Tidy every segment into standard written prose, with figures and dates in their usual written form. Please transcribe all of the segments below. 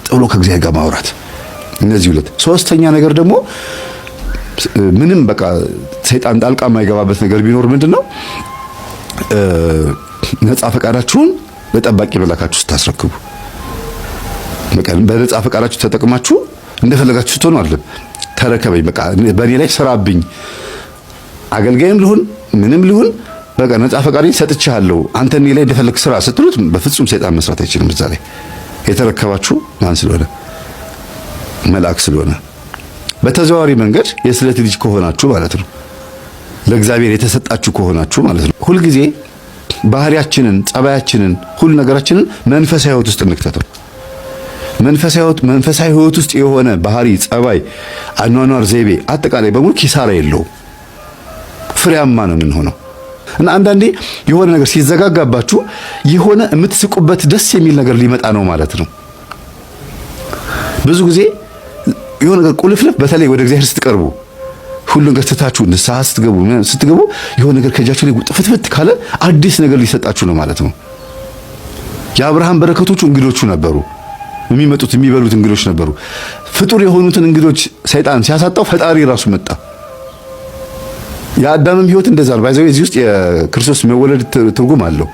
ብሎ ከእግዚአብሔር ጋር ማውራት። እነዚህ ሁለት። ሶስተኛ ነገር ደግሞ ምንም በቃ ሰይጣን ጣልቃ የማይገባበት ነገር ቢኖር ምንድነው? ነፃ ፈቃዳችሁን ለጠባቂ መላካችሁ ስታስረክቡ፣ በቃ በነፃ ፈቃዳችሁ ተጠቅማችሁ እንደፈለጋችሁ ስትሆኑ አይደለም። ተረከበኝ፣ በቃ በእኔ ላይ ስራብኝ፣ አገልጋይም ልሁን ምንም ልሁን፣ በቃ ነፃ ፈቃዴን ሰጥቻለሁ፣ አንተ እኔ ላይ እንደፈለክ ስራ ስትሉት በፍጹም ሰይጣን መስራት አይችልም። እዛ ላይ የተረከባችሁ ማን ስለሆነ? መልአክ ስለሆነ። በተዘዋዋሪ መንገድ የስለት ልጅ ከሆናችሁ ማለት ነው፣ ለእግዚአብሔር የተሰጣችሁ ከሆናችሁ ማለት ነው። ሁልጊዜ ባህሪያችንን፣ ጸባያችንን፣ ሁሉ ነገራችንን መንፈሳዊ ህይወት ውስጥ እንክተተው። መንፈሳዊ ህይወት ውስጥ የሆነ ባህሪ፣ ጸባይ፣ አኗኗር ዘይቤ አጠቃላይ በሙሉ ኪሳራ የለውም፣ ፍሬያማ ነው የምንሆነው። እና አንዳንዴ የሆነ ነገር ሲዘጋጋባችሁ የሆነ የምትስቁበት ደስ የሚል ነገር ሊመጣ ነው ማለት ነው። ብዙ ጊዜ የሆነ ነገር ቁልፍልፍ፣ በተለይ ወደ እግዚአብሔር ስትቀርቡ ሁሉን ገዝታችሁ ንስሐ ስትገቡ የሆነ ነገር ከእጃችሁ ላይ ፍትፍት ካለ አዲስ ነገር ሊሰጣችሁ ነው ማለት ነው። የአብርሃም በረከቶቹ እንግዶቹ ነበሩ። የሚመጡት የሚበሉት እንግዶች ነበሩ። ፍጡር የሆኑትን እንግዶች ሰይጣን ሲያሳጣው ፈጣሪ ራሱ መጣ። የአዳምም ህይወት እንደዛ ነው። ባይዘው እዚህ ውስጥ የክርስቶስ መወለድ ትርጉም አለው።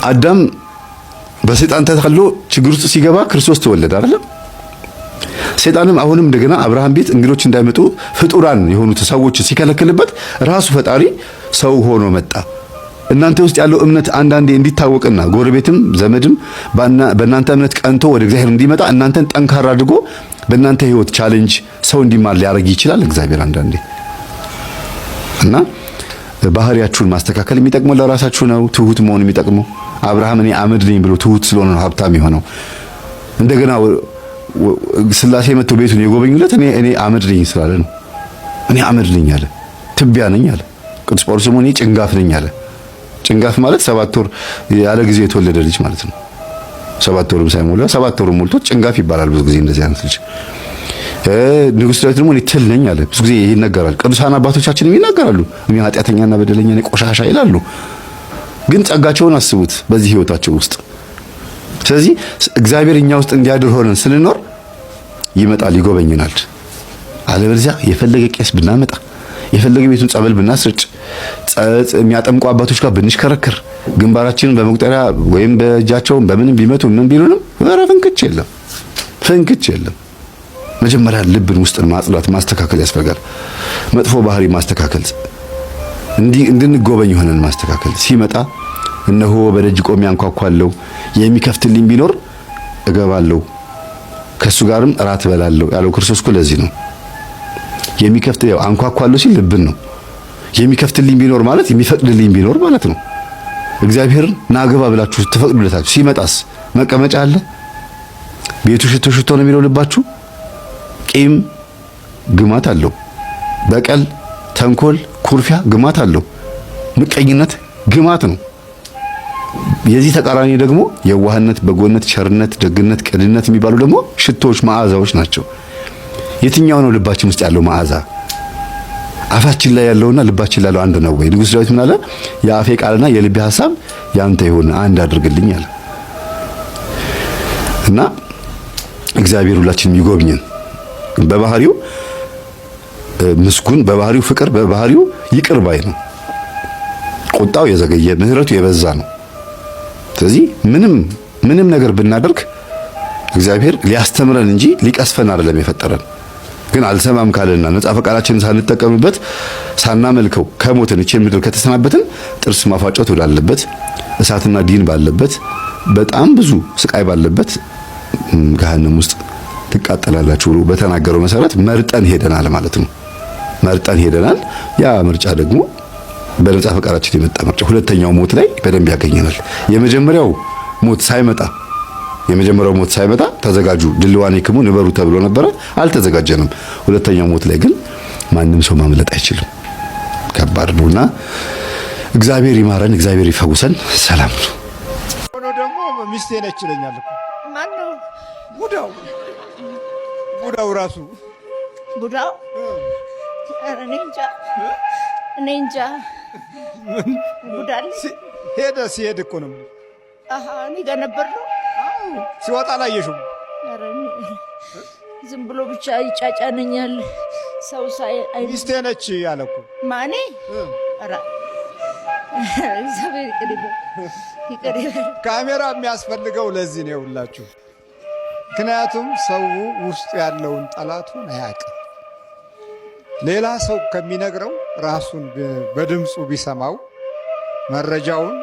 አዳም በሰይጣን ተታሎ ችግር ውስጥ ሲገባ ክርስቶስ ተወለደ አይደል? ሰይጣንም አሁንም እንደገና አብርሃም ቤት እንግዶች እንዳይመጡ ፍጡራን የሆኑት ሰዎች ሲከለክልበት ራሱ ፈጣሪ ሰው ሆኖ መጣ። እናንተ ውስጥ ያለው እምነት አንዳንዴ እንዲታወቅና ጎረቤትም ዘመድም በእናንተ እምነት ቀንቶ ወደ እግዚአብሔር እንዲመጣ እናንተን ጠንካራ አድርጎ በእናንተ ህይወት ቻሌንጅ ሰው እንዲማር ሊያደርግ ይችላል እግዚአብሔር አንዳንዴ። እና ባህሪያችሁን ማስተካከል የሚጠቅመው ለራሳችሁ ነው። ትሁት መሆን የሚጠቅመው አብርሃም እኔ አመድ ነኝ ብሎ ትሁት ስለሆነ ነው ሀብታም የሆነው። እንደገና ስላሴ መጥቶ ቤቱን የጎበኙለት እኔ አመድ ነኝ ስላለ ነው። እኔ አመድ ነኝ አለ፣ ትቢያ ነኝ አለ። ቅዱስ ጳውሎስ ደግሞ እኔ ጭንጋፍ ነኝ አለ። ጭንጋፍ ማለት 7 ወር ያለ ጊዜ የተወለደ ልጅ ማለት ነው። 7 ወርም ሳይሞላ 7 ወርም ሞልቶ ጭንጋፍ ይባላል ብዙ ጊዜ እንደዚህ አይነት ልጅ። ንጉሥ ዳዊት ደግሞ እኔ ትል ነኝ አለ። ብዙ ጊዜ ይነገራል። ቅዱሳን አባቶቻችንም ይናገራሉ። እኔ ኃጢአተኛና በደለኛ ነኝ፣ ቆሻሻ ይላሉ። ግን ጸጋቸውን አስቡት በዚህ ህይወታቸው ውስጥ። ስለዚህ እግዚአብሔር እኛ ውስጥ እንዲያድር ሆነን ስንኖር ይመጣል፣ ይጎበኝናል። አለበለዚያ የፈለገ ቄስ ብናመጣ፣ የፈለገ ቤቱን ጸበል ብናስርጭ፣ የሚያጠምቁ አባቶች ጋር ብንሽከረከር፣ ግንባራችንን በመቁጠሪያ ወይም በእጃቸው በምንም ቢመቱ ምን ቢሉንም ኧረ ፍንክች የለም። መጀመሪያ ልብን ውስጥን ማጽዳት ማስተካከል ያስፈልጋል። መጥፎ ባህሪ ማስተካከል፣ እንድንጎበኝ ሆነን ማስተካከል። ሲመጣ እነሆ በደጅ ቆሜ አንኳኳለሁ፣ የሚከፍትልኝ ቢኖር እገባለሁ፣ ከሱ ጋርም እራት እበላለሁ ያለው ክርስቶስ እኮ ለዚህ ነው። የሚከፍት ያው አንኳኳለሁ ሲል ልብን ነው። የሚከፍትልኝ ቢኖር ማለት የሚፈቅድልኝ ቢኖር ማለት ነው። እግዚአብሔርን ናገባ ብላችሁ ትፈቅዱለታችሁ ሲመጣስ መቀመጫ አለ። ቤቱ ሽቶ ነው የሚለው ልባችሁ። ቂም ግማት አለው። በቀል፣ ተንኮል፣ ኩርፊያ ግማት አለው። ምቀኝነት ግማት ነው። የዚህ ተቃራኒ ደግሞ የዋህነት፣ በጎነት፣ ቸርነት፣ ደግነት፣ ቅንነት የሚባሉ ደግሞ ሽቶዎች፣ መዓዛዎች ናቸው። የትኛው ነው ልባችን ውስጥ ያለው መዓዛ? አፋችን ላይ ያለውና ልባችን ላይ ያለው አንድ ነው ወይ? ንጉሥ ዳዊት ምን አለ? የአፌ ቃልና የልቤ ሐሳብ ያንተ ይሁን አንድ አድርግልኝ አለ። እና እግዚአብሔር ሁላችንም ይጎብኘን። በባህሪው ምስጉን፣ በባህሪው ፍቅር፣ በባህሪው ይቅር ባይ ነው። ቁጣው የዘገየ ምህረቱ የበዛ ነው። ስለዚህ ምንም ነገር ብናደርግ እግዚአብሔር ሊያስተምረን እንጂ ሊቀስፈን አይደለም የፈጠረን። ግን አልሰማም ካለና ነፃ ፈቃዳችንን ሳንጠቀምበት ሳናመልከው ከሞትን እቺ ምድር ከተሰናበትን ጥርስ ማፋጨት ወዳለበት እሳትና ዲን ባለበት በጣም ብዙ ስቃይ ባለበት ገሃነም ውስጥ ትቃጠላላችሁ ብሎ በተናገረው መሰረት መርጠን ሄደናል ማለት ነው። መርጠን ሄደናል። ያ ምርጫ ደግሞ በነፃ ፈቃዳችን የመጣ ምርጫ ሁለተኛው ሞት ላይ በደንብ ያገኘናል። የመጀመሪያው ሞት ሳይመጣ ተዘጋጁ ድልዋኔክሙ ንበሩ ተብሎ ነበረ። አልተዘጋጀንም። ሁለተኛው ሞት ላይ ግን ማንም ሰው ማምለጥ አይችልም። ከባድ ነውና እግዚአብሔር ይማረን፣ እግዚአብሔር ይፈውሰን። ሰላም ነው። ሆኖ ደግሞ ሚስቴ ነች ይለኛል እኮ ማን ነው? ቡዳው ራሱ ቡዳው እኔ እንጃ ቡዳል ሲሄድ እኮ ነው። እኔ ጋር ነበር ነው ሲወጣ አላየሽም? ኧረ ዝም ብሎ ብቻ ይጫጫነኛል። ሰው ሳይ ሚስቴ ነች ያለ እኮ ማኔ። ኧረ እግዚአብሔር ይቅር ይበል። ካሜራ የሚያስፈልገው ለዚህ ነው ሁላችሁ። ምክንያቱም ሰው ውስጡ ያለውን ጠላቱን አያውቅም። ሌላ ሰው ከሚነግረው ራሱን በድምፁ ቢሰማው መረጃውን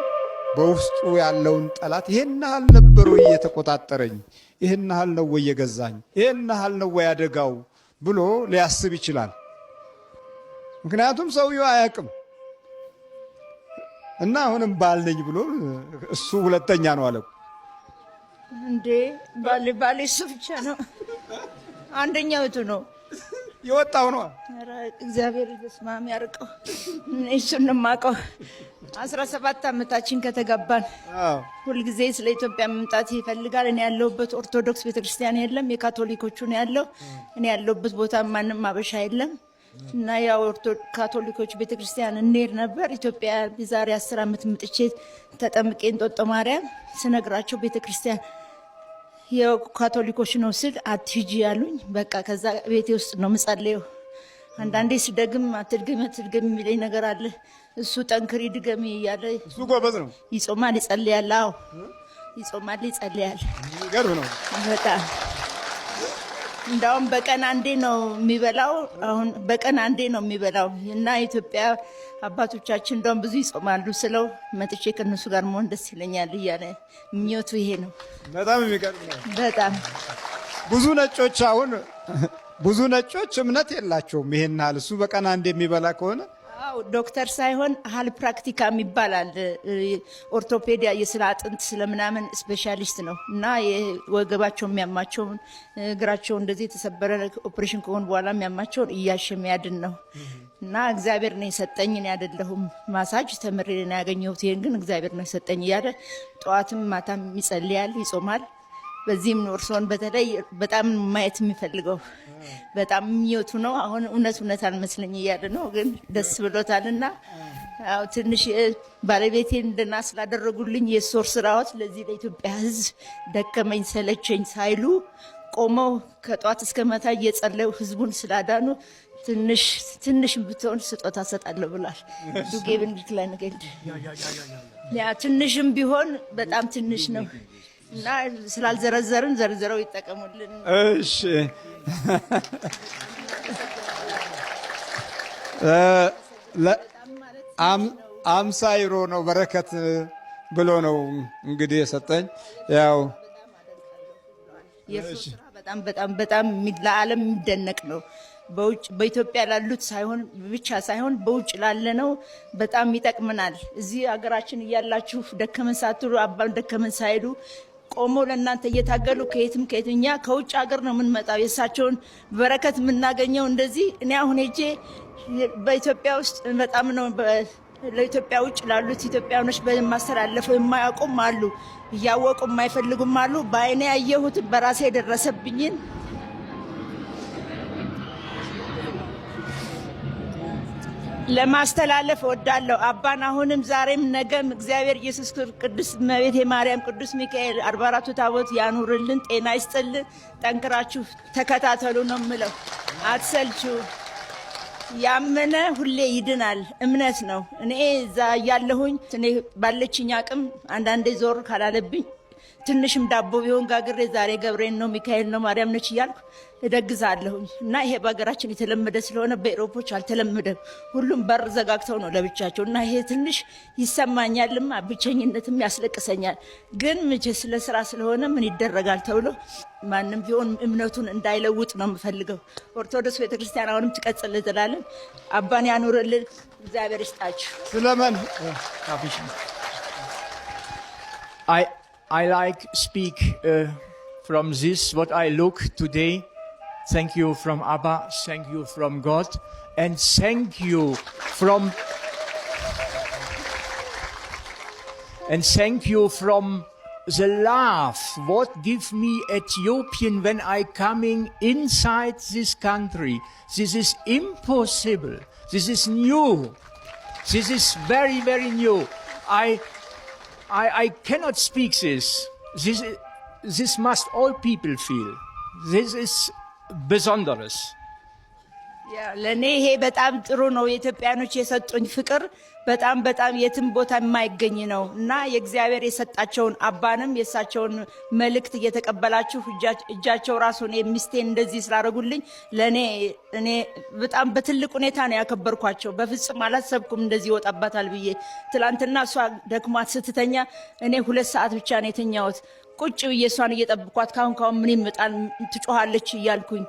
በውስጡ ያለውን ጠላት ይሄን ያህል ነበር ወይ የተቆጣጠረኝ፣ ይሄን ያህል ነው ወይ የገዛኝ፣ ይሄን ያህል ነው ወይ አደጋው ብሎ ሊያስብ ይችላል። ምክንያቱም ሰውየው አያውቅም። እና አሁንም ባል ነኝ ብሎ እሱ ሁለተኛ ነው አለ እንዴ። ባሌ እሱ ብቻ ነው። አንደኛው እቱ ነው የወጣው ነው። ኧረ እግዚአብሔር ይስማም ያርቀው። እሱን ነው የማውቀው። 17 ዓመታችን ከተጋባን ሁልጊዜ ስለ ኢትዮጵያ መምጣት ይፈልጋል። እኔ ያለሁበት ኦርቶዶክስ ቤተክርስቲያን የለም፣ የካቶሊኮቹ ነው ያለው። እኔ ያለሁበት ቦታ ማንም አበሻ የለም። እና ያው ካቶሊኮች ቤተክርስቲያን እንሄድ ነበር። ኢትዮጵያ የዛሬ 10 ዓመት መጥቼ ተጠምቄ እንጦጦ ማርያም ስነግራቸው ቤተክርስቲያን የካቶሊኮች ነው ስል አትሂጂ ያሉኝ። በቃ ከዛ ቤቴ ውስጥ ነው ምጸልየው። አንዳንዴ ስደግም አትድገሚ የሚለኝ ነገር አለ። እሱ ጠንክሪ ድገሚ እያለ እሱ ጎበዝ ነው። ይጾማል፣ ይጸልያል። አዎ ይጾማል፣ ይጸልያል። ገርም ነው በጣም። እንዳውም በቀን አንዴ ነው የሚበላው። አሁን በቀን አንዴ ነው የሚበላው። እና ኢትዮጵያ አባቶቻችን እንደውም ብዙ ይጾማሉ ስለው መጥቼ ከነሱ ጋር መሆን ደስ ይለኛል እያለ ምኞቱ ይሄ ነው። በጣም የሚገርም ነው። በጣም ብዙ ነጮች እምነት የላቸውም ይሄን ያህል። እሱ በቀን አንዴ የሚበላ ከሆነ አው ዶክተር ሳይሆን ሃል ፕራክቲካ ይባላል። ኦርቶፔዲያ የስለ አጥንት ስለምናምን ስፔሻሊስት ነው። እና የወገባቸው የሚያማቸው እግራቸው እንደዚህ የተሰበረ ኦፕሬሽን ከሆነ በኋላ የሚያማቸውን እያሸ የሚያድን ነው። እና እግዚአብሔር ነው የሰጠኝ፣ እኔ አይደለሁም። ማሳጅ ተምሬ ነው ያገኘሁት። ይሄን ግን እግዚአብሔር ነው የሰጠኝ እያለ ጠዋትም ማታም ይጸልያል፣ ይጾማል። በዚህም ነው እርሶን በተለይ በጣም ማየት የሚፈልገው። በጣም የሚወቱ ነው። አሁን እውነት አልመስለኝ እያለ ነው፣ ግን ደስ ብሎታልና ያው ትንሽ ባለቤቴ እንደና ስላደረጉልኝ የሶር ስራዎች ለዚህ ለኢትዮጵያ ሕዝብ ደከመኝ ሰለቸኝ ሳይሉ ቆመው ከጧት እስከ ማታ እየጸለዩ ሕዝቡን ስላዳኑ ትንሽ ብትሆን ስጦታ ሰጣለሁ ብሏል። ዱጌ ብንድክላይ ነገር ያ ትንሽም ቢሆን በጣም ትንሽ ነው። እና ስላልዘረዘርን ዘርዝረው ይጠቀሙልን። እሺ 50 ዩሮ ነው በረከት ብሎ ነው እንግዲህ የሰጠኝ። ያው የሱ ስራ በጣም ለዓለም የሚደነቅ ነው። በኢትዮጵያ ላሉት ሳይሆን በውጭ ላለነው በጣም ይጠቅመናል። እዚህ ሀገራችን እያላችሁ ደከመን ሳትሉ አባን ደከመን ሳይሉ ቆሞ ለእናንተ እየታገሉ ከየትም እኛ ከውጭ ሀገር ነው የምንመጣው የእሳቸውን በረከት የምናገኘው። እንደዚህ እኔ አሁን ሄጄ በኢትዮጵያ ውስጥ በጣም ነው ለኢትዮጵያ ውጭ ላሉት ኢትዮጵያኖች በማስተላለፈው የማያውቁም አሉ፣ እያወቁ የማይፈልጉም አሉ። በአይኔ ያየሁት በራሴ የደረሰብኝን ለማስተላለፍ እወዳለሁ። አባን አሁንም ዛሬም ነገም እግዚአብሔር ኢየሱስ ቅዱስ እመቤቴ ማርያም ቅዱስ ሚካኤል 44ቱ ታቦት ያኑርልን፣ ጤና ይስጥልን። ጠንክራችሁ ተከታተሉ ነው የምለው። አትሰልቹ። ያመነ ሁሌ ይድናል። እምነት ነው። እኔ እዛ ያለሁኝ እኔ ባለችኝ አቅም አንዳንዴ ዞር ካላለብኝ ትንሽም ዳቦ ቢሆን ጋግሬ ዛሬ ገብርኤል ነው ሚካኤል ነው ማርያም ነች እያልኩ እደግዛለሁኝ። እና ይሄ በሀገራችን የተለመደ ስለሆነ በኤሮፖች አልተለመደም። ሁሉም በር ዘጋግተው ነው ለብቻቸው። እና ይሄ ትንሽ ይሰማኛልም፣ ብቸኝነትም ያስለቅሰኛል። ግን መቼ ስለ ስራ ስለሆነ ምን ይደረጋል ተብሎ ማንም ቢሆን እምነቱን እንዳይለውጥ ነው የምፈልገው። ኦርቶዶክስ ቤተክርስቲያን አሁንም ትቀጥል ለዘላለም። አባን ያኑርልን፣ እግዚአብሔር ይስጣችሁ። ስለምን I like speak from this what I look today. Thank you from Abba, thank you from God, and thank you from the love what give me Ethiopian when I coming inside this country. This is impossible. This is new. This is very, very new. I cannot speak this. this must all people feel. This is besonderes. ለእኔ ይሄ በጣም ጥሩ ነው። የኢትዮጵያኖች የሰጡኝ ፍቅር በጣም በጣም የትም ቦታ የማይገኝ ነው እና የእግዚአብሔር የሰጣቸውን አባንም የእሳቸውን መልእክት እየተቀበላችሁ እጃቸው ራሱን የሚስቴን እንደዚህ ስላደረጉልኝ እኔ በጣም በትልቅ ሁኔታ ነው ያከበርኳቸው። በፍጹም አላሰብኩም እንደዚህ ይወጣባታል ብዬ። ትላንትና እሷ ደክሟት ስትተኛ እኔ 2 ሰዓት ብቻ ነው የተኛሁት። ቁጭ ብዬ እሷን እየጠብኳት ካሁን ምን ይመጣል ትጮኻለች እያልኩኝ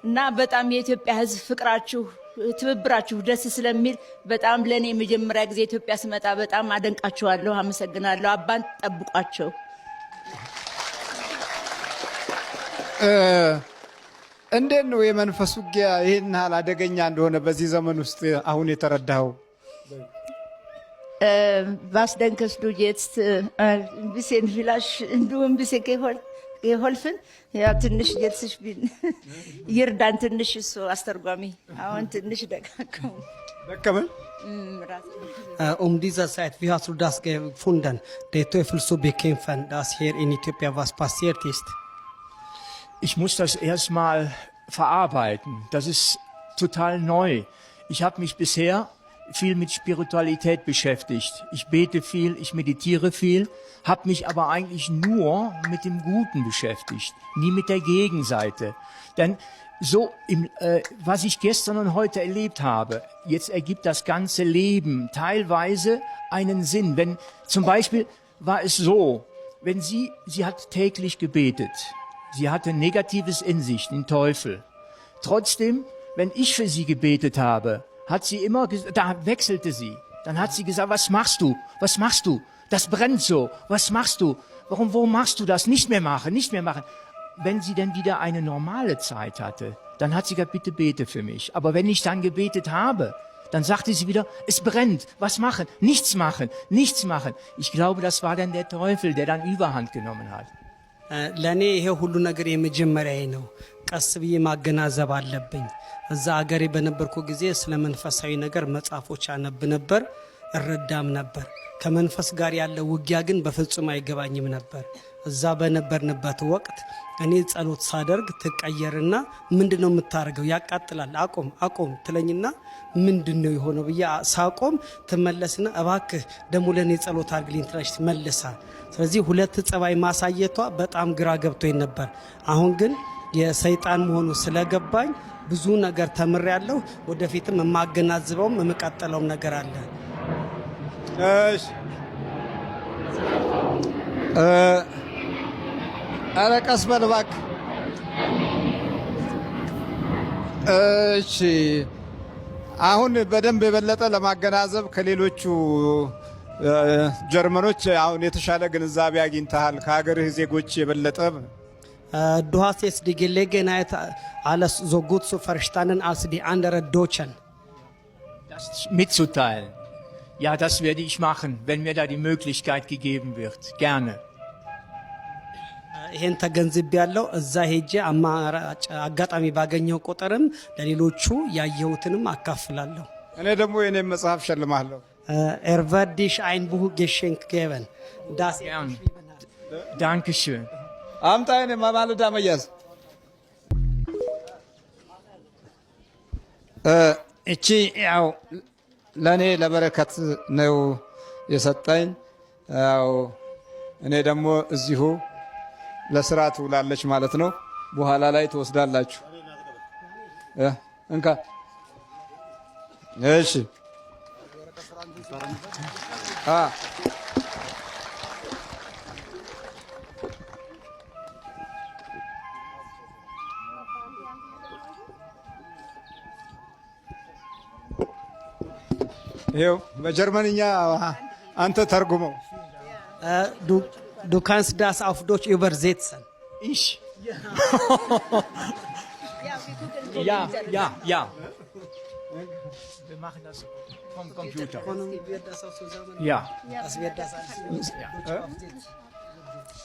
እና በጣም የኢትዮጵያ ሕዝብ ፍቅራችሁ ትብብራችሁ ደስ ስለሚል በጣም ለኔ መጀመሪያ ጊዜ ኢትዮጵያ ስመጣ በጣም አደንቃችኋለሁ። አመሰግናለሁ። አባን ጠብቋቸው። እንዴት ነው የመንፈስ ውጊያ ይሄን ያህል አደገኛ እንደሆነ በዚህ ዘመን ውስጥ አሁን የተረዳኸው? Was denkst du jetzt ein bisschen vielleicht du ein bisschen geholfen? Ja, ትንሽ jetzt ich bin ይርዳን ትንሽ እሱ አስተርጓሚ አሁን ትንሽ ደከመ። Dieser Zeit, wie hast du das gefunden, den Teufel zu bekämpfen, dass hier in Äthiopien was passiert ist? Ich muss das erstmal verarbeiten. Das ist total neu. Ich habe mich bisher viel mit Spiritualität beschäftigt. Ich bete viel, ich meditiere viel, habe mich aber eigentlich nur mit dem Guten beschäftigt, nie mit der Gegenseite. Denn so, was ich gestern und heute erlebt habe, jetzt ergibt das ganze Leben teilweise einen Sinn. Wenn zum Beispiel war es so, wenn sie hat täglich gebetet, sie hatte Negatives in sich, den Teufel. Trotzdem, wenn ich für sie gebetet habe, hat sie immer, da wechselte sie. Dann hat sie gesagt, was machst du? Was machst du? Das brennt so. Was machst du? Warum machst du das? Nicht mehr machen, nicht mehr machen. Wenn sie dann wieder eine normale Zeit hatte, dann hat sie gesagt, bitte bete für mich. Aber wenn ich dann gebetet habe, dann sagte sie wieder, es brennt. Was machen? Nichts machen, nichts machen. Ich glaube, das war dann der Teufel, der dann Überhand genommen hat. ለእኔ ይሄ ሁሉ ነገር የመጀመሪያዬ ነው። ቀስ ብዬ ማገናዘብ አለብኝ። እዛ አገሬ በነበርኩ ጊዜ ስለ መንፈሳዊ ነገር መጽሐፎች አነብ ነበር፣ እረዳም ነበር። ከመንፈስ ጋር ያለ ውጊያ ግን በፍጹም አይገባኝም ነበር። እዛ በነበርንበት ወቅት እኔ ጸሎት ሳደርግ ትቀየርና ምንድነው የምታደርገው? ያቃጥላል፣ አቆም ትለኝና ምንድነው የሆነው ብዬ ሳቆም ትመለስና እባክህ ደሞ ለኔ ጸሎት አድርግልኝ ትለሽ መልሳ። ስለዚህ ሁለት ጸባይ ማሳየቷ በጣም ግራ ገብቶኝ ነበር። አሁን ግን የሰይጣን መሆኑ ስለገባኝ ብዙ ነገር ተምሬያለሁ። ወደፊትም የማገናዝበውም የምቀጥለውም ነገር አለ። እሺ ኧረ ቀስ በል እባክህ። እሺ አሁን በደንብ የበለጠ ለማገናዘብ ከሌሎቹ ጀርመኖች አሁን የተሻለ ግንዛቤ አግኝተሃል ከሀገርህ ዜጎች የበለጠ? Du hast jetzt die Gelegenheit, alles so gut zu verstanden als die anderen Deutschen. Das mitzuteilen. Ja, das werde ich machen, wenn mir da die Möglichkeit gegeben wird. Gerne. ይሄን ተገንዝቤ ያለው እዛ ሄጄ አጋጣሚ ባገኘው ቁጥርም ለሌሎቹ ያየሁትንም አካፍላለሁ። እኔ ደግሞ የኔን መጽሐፍ ሸልማለሁ። wird dich ein Buch geschenkt geben. Das Dankeschön. አምጣ የኔ ማማለዳ መያዝ። እቺ ያው ለኔ ለበረከት ነው የሰጠኝ። ያው እኔ ደግሞ እዚሁ ለስራ ትውላለች ማለት ነው። በኋላ ላይ ትወስዳላችሁ። እንካ እሺ። ይኸው በጀርመንኛ አንተ ተርጉመው። Du kannst das auf Deutsch übersetzen. Ich? Ja. Wir machen das vom Computer. Ja.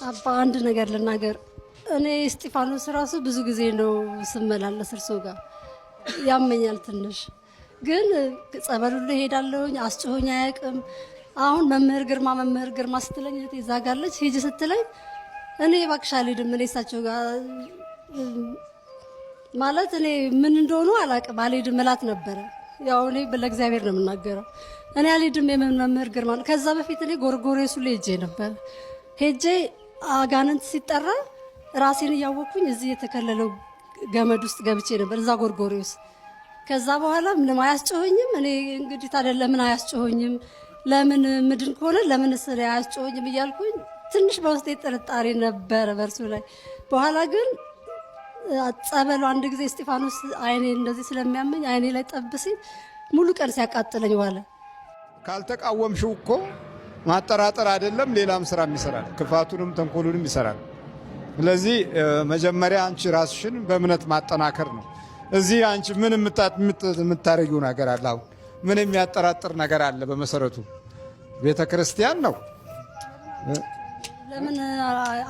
አባ አንድ ነገር ልናገር። እኔ እስጢፋኖስ ራሱ ብዙ ጊዜ ነው ስመላለስ እርሶ ጋር ያመኛል ትንሽ፣ ግን ጸበሉ ሄዳለሁኝ አስጮኸኝ አያውቅም። አሁን መምህር ግርማ ስትለኝ እህቴ እዛ ጋር አለች ሂጂ ስትለኝ እኔ እባክሽ አልሄድም። እኔ እሳቸው ጋር ማለት እኔ ምን እንደሆኑ አላውቅም። አልሄድም እላት ነበረ። ያው እኔ ለእግዚአብሔር ነው የምናገረው። እኔ አልሄድም የመምህር ግርማ። ከዛ በፊት እኔ ጎርጎሬሱ ላይ ሄጄ ነበር። ሄጄ አጋንንት ሲጠራ ራሴን እያወቅኩኝ እዚህ የተከለለው ገመድ ውስጥ ገብቼ ነበር፣ እዛ ጎርጎሬስ። ከዛ በኋላ ምንም አያስጮኸኝም። እኔ እንግዲህ ታዲያ ለምን አያስጮኸኝም? ለምን ምድን ከሆነ ለምን ስለ አያስጮኸኝም እያልኩኝ ትንሽ በውስጤ ጥርጣሬ ነበረ በእርሱ ላይ። በኋላ ግን ጸበሉ አንድ ጊዜ እስጢፋኖስ አይኔ እንደዚህ ስለሚያመኝ አይኔ ላይ ጠብ ሲል ሙሉ ቀን ሲያቃጥለኝ ዋለ። ካልተቃወምሽው እኮ ማጠራጠር አይደለም ሌላም ስራ ይሰራል፣ ክፋቱንም ተንኮሉንም ይሰራል። ስለዚህ መጀመሪያ አንቺ ራስሽን በእምነት ማጠናከር ነው። እዚህ አንቺ ምን የምታረጊው ነገር አለ? አሁን ምን የሚያጠራጥር ነገር አለ? በመሰረቱ ቤተ ክርስቲያን ነው። ለምን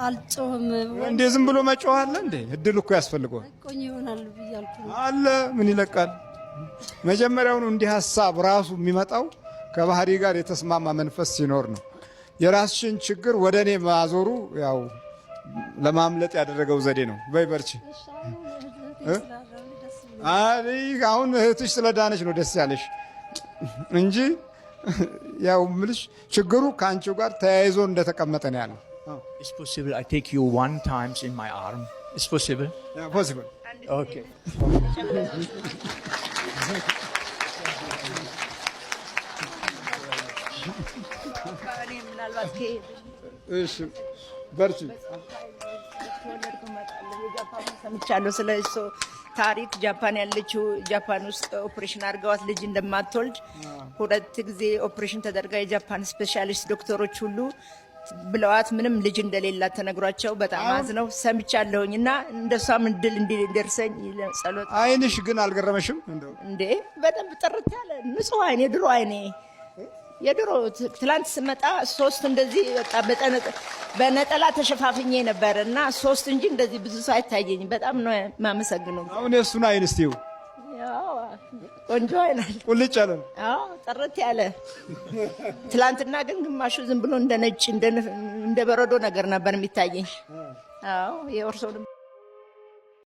አልጮህም? እንዴ ዝም ብሎ መጮህ አለ እንዴ? እድል እኮ ያስፈልገዋል። ቆኝ ይሆናል ብያልኩ አለ ምን ይለቃል? መጀመሪያውኑ እንዲህ ሀሳብ ራሱ የሚመጣው ከባህሪ ጋር የተስማማ መንፈስ ሲኖር ነው። የራስሽን ችግር ወደ እኔ ማዞሩ ያው ለማምለጥ ያደረገው ዘዴ ነው። በይ በርቺ። አሁን እህትሽ ስለዳነች ነው ደስ ያለሽ እንጂ ያው ምልሽ ችግሩ ከአንቺው ጋር ተያይዞ እንደተቀመጠ ነው ያለው። It's possible I take you one times in my arm. It's possible? Yeah, possible. Okay. እሺ በርቺ። ሰምቻለሁ ስለ እሱ ታሪክ። ጃፓን ያለችው ጃፓን ውስጥ ኦፕሬሽን አድርገዋት ልጅ እንደማትወልድ 2 ጊዜ ኦፕሬሽን ተደርጋ የጃፓን ስፔሻሊስት ዶክተሮች ሁሉ ብለዋት ምንም ልጅ እንደሌላት ተነግሯቸው በጣም አዝነው ሰምቻለሁኝ። እና እንደሷም እድል እንዲደርሰኝ ጸሎት። አይንሽ ግን አልገረመሽም እንዴ? በደንብ ጥርት ያለ ንጹህ አይኔ፣ የድሮ አይኔ የድሮ ትላንት ስመጣ 3 እንደዚህ በቃ በነጠላ ተሸፋፍኜ ነበር እና 3 እንጂ እንደዚህ ብዙ ሰው አይታየኝ። በጣም ነው የማመሰግነው። አሁን የእሱን አይን እስቲው ቆንጆ አይናል፣ ቁልጭ ያለ ነው። አዎ ጥርት ያለ። ትላንትና ግን ግማሹ ዝም ብሎ እንደ ነጭ እንደ በረዶ ነገር ነበር የሚታየኝ። አዎ የኦርሶ